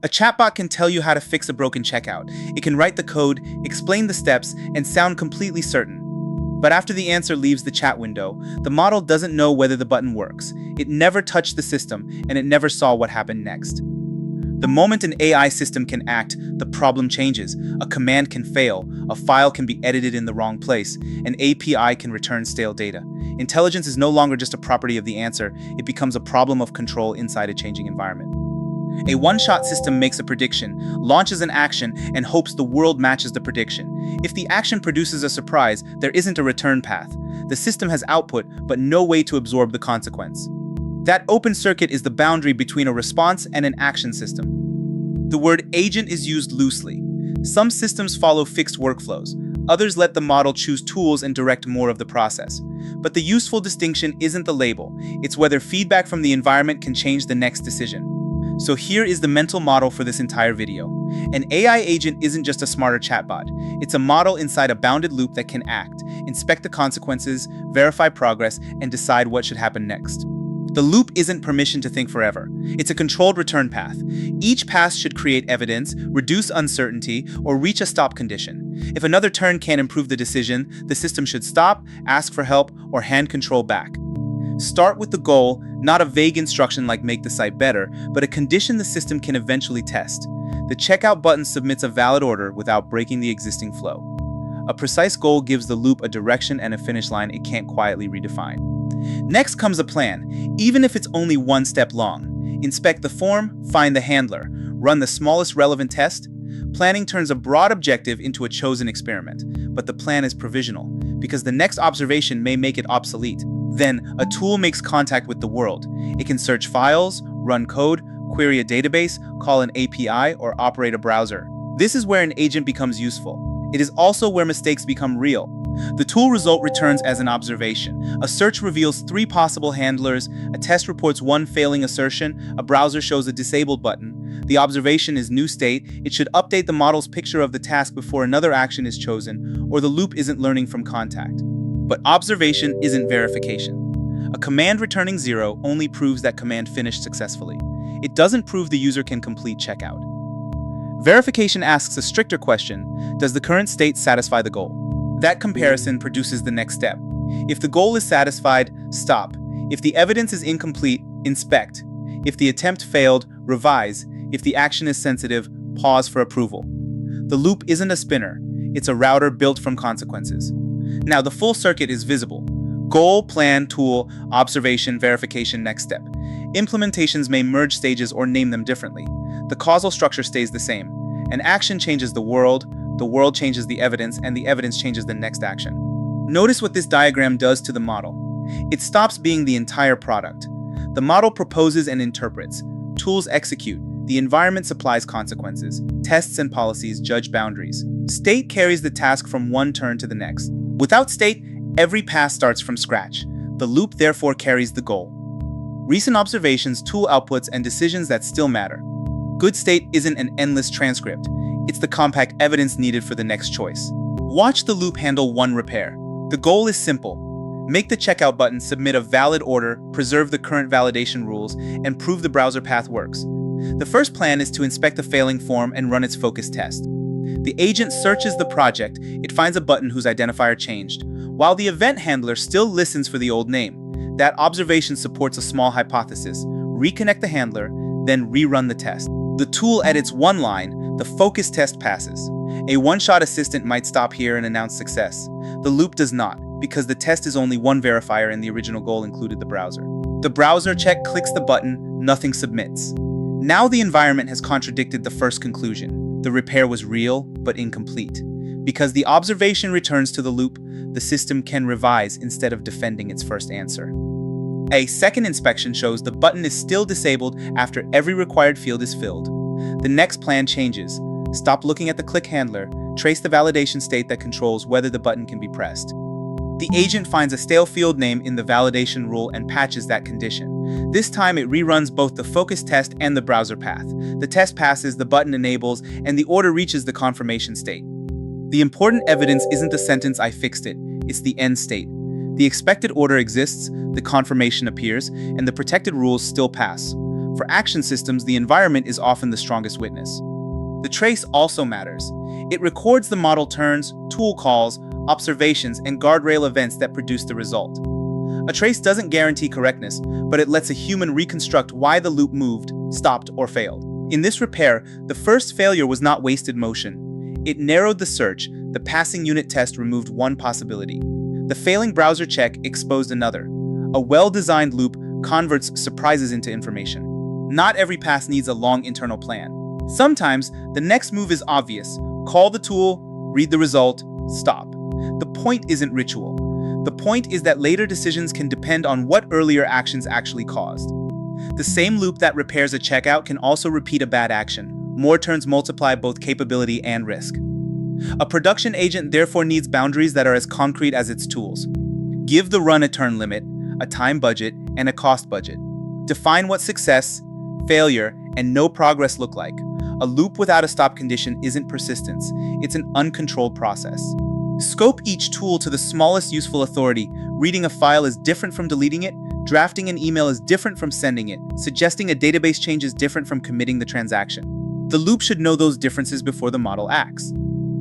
A chatbot can tell you how to fix a broken checkout. It can write the code, explain the steps, and sound completely certain. But after the answer leaves the chat window, the model doesn't know whether the button works. It never touched the system, and it never saw what happened next. The moment an AI system can act, the problem changes. A command can fail, a file can be edited in the wrong place, an API can return stale data. Intelligence is no longer just a property of the answer, it becomes a problem of control inside a changing environment. A one-shot system makes a prediction, launches an action, and hopes the world matches the prediction. If the action produces a surprise, there isn't a return path. The system has output, but no way to absorb the consequence. That open circuit is the boundary between a response and an action system. The word agent is used loosely. Some systems follow fixed workflows. Others let the model choose tools and direct more of the process. But the useful distinction isn't the label. It's whether feedback from the environment can change the next decision. So here is the mental model for this entire video. An AI agent isn't just a smarter chatbot. It's a model inside a bounded loop that can act, inspect the consequences, verify progress, and decide what should happen next. The loop isn't permission to think forever. It's a controlled return path. Each pass should create evidence, reduce uncertainty, or reach a stop condition. If another turn can't improve the decision, the system should stop, ask for help, or hand control back. Start with the goal, not a vague instruction like make the site better, but a condition the system can eventually test. The checkout button submits a valid order without breaking the existing flow. A precise goal gives the loop a direction and a finish line it can't quietly redefine. Next comes a plan, even if it's only one step long. Inspect the form, find the handler, run the smallest relevant test. Planning turns a broad objective into a chosen experiment, but the plan is provisional, because the next observation may make it obsolete. Then, a tool makes contact with the world. It can search files, run code, query a database, call an API, or operate a browser. This is where an agent becomes useful. It is also where mistakes become real. The tool result returns as an observation. A search reveals 3 possible handlers, a test reports 1 failing assertion, a browser shows a disabled button. The observation is new state. It should update the model's picture of the task before another action is chosen, or the loop isn't learning from contact. But observation isn't verification. A command returning 0 only proves that command finished successfully. It doesn't prove the user can complete checkout. Verification asks a stricter question: does the current state satisfy the goal? That comparison produces the next step. If the goal is satisfied, stop. If the evidence is incomplete, inspect. If the attempt failed, revise. If the action is sensitive, pause for approval. The loop isn't a spinner. It's a router built from consequences. Now the full circuit is visible. Goal, plan, tool, observation, verification, next step. Implementations may merge stages or name them differently. The causal structure stays the same. An action changes the world changes the evidence, and the evidence changes the next action. Notice what this diagram does to the model. It stops being the entire product. The model proposes and interprets. Tools execute. The environment supplies consequences. Tests and policies judge boundaries. State carries the task from one turn to the next. Without state, every pass starts from scratch. The loop therefore carries the goal. Recent observations, tool outputs, and decisions that still matter. Good state isn't an endless transcript. It's the compact evidence needed for the next choice. Watch the loop handle one repair. The goal is simple. Make the checkout button submit a valid order, preserve the current validation rules, and prove the browser path works. The first plan is to inspect the failing form and run its focus test. The agent searches the project. It finds a button whose identifier changed, while the event handler still listens for the old name. That observation supports a small hypothesis. Reconnect the handler, then rerun the test. The tool edits one line, the focus test passes. A one-shot assistant might stop here and announce success. The loop does not, because the test is only one verifier and the original goal included the browser. The browser check clicks the button, nothing submits. Now the environment has contradicted the first conclusion. The repair was real, but incomplete. Because the observation returns to the loop, the system can revise instead of defending its first answer. A second inspection shows the button is still disabled after every required field is filled. The next plan changes. Stop looking at the click handler, trace the validation state that controls whether the button can be pressed. The agent finds a stale field name in the validation rule and patches that condition. This time it reruns both the focus test and the browser path. The test passes, the button enables, and the order reaches the confirmation state. The important evidence isn't the sentence "I fixed it," it's the end state. The expected order exists, the confirmation appears, and the protected rules still pass. For action systems, the environment is often the strongest witness. The trace also matters. It records the model turns, tool calls, observations, and guardrail events that produce the result. A trace doesn't guarantee correctness, but it lets a human reconstruct why the loop moved, stopped, or failed. In this repair, the first failure was not wasted motion. It narrowed the search. The passing unit test removed one possibility. The failing browser check exposed another. A well-designed loop converts surprises into information. Not every pass needs a long internal plan. Sometimes, the next move is obvious. Call the tool, read the result, stop. The point isn't ritual. The point is that later decisions can depend on what earlier actions actually caused. The same loop that repairs a checkout can also repeat a bad action. More turns multiply both capability and risk. A production agent therefore needs boundaries that are as concrete as its tools. Give the run a turn limit, a time budget, and a cost budget. Define what success, failure, and no progress look like. A loop without a stop condition isn't persistence, it's an uncontrolled process. Scope each tool to the smallest useful authority. Reading a file is different from deleting it. Drafting an email is different from sending it. Suggesting a database change is different from committing the transaction. The loop should know those differences before the model acts.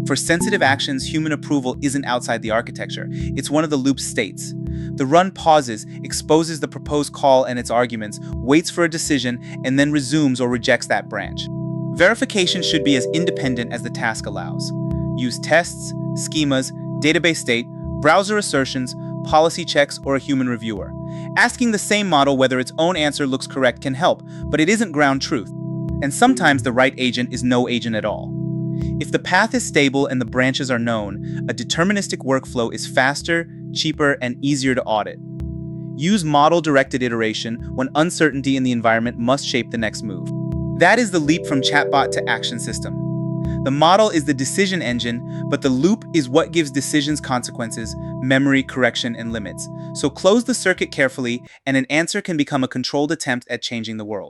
For sensitive actions, human approval isn't outside the architecture. It's one of the loop's states. The run pauses, exposes the proposed call and its arguments, waits for a decision, and then resumes or rejects that branch. Verification should be as independent as the task allows. Use tests, schemas, database state, browser assertions, policy checks, or a human reviewer. Asking the same model whether its own answer looks correct can help, but it isn't ground truth. And sometimes the right agent is no agent at all. If the path is stable and the branches are known, a deterministic workflow is faster, cheaper, and easier to audit. Use model-directed iteration when uncertainty in the environment must shape the next move. That is the leap from chatbot to action system. The model is the decision engine, but the loop is what gives decisions consequences, memory, correction, and limits. So close the circuit carefully, and an answer can become a controlled attempt at changing the world.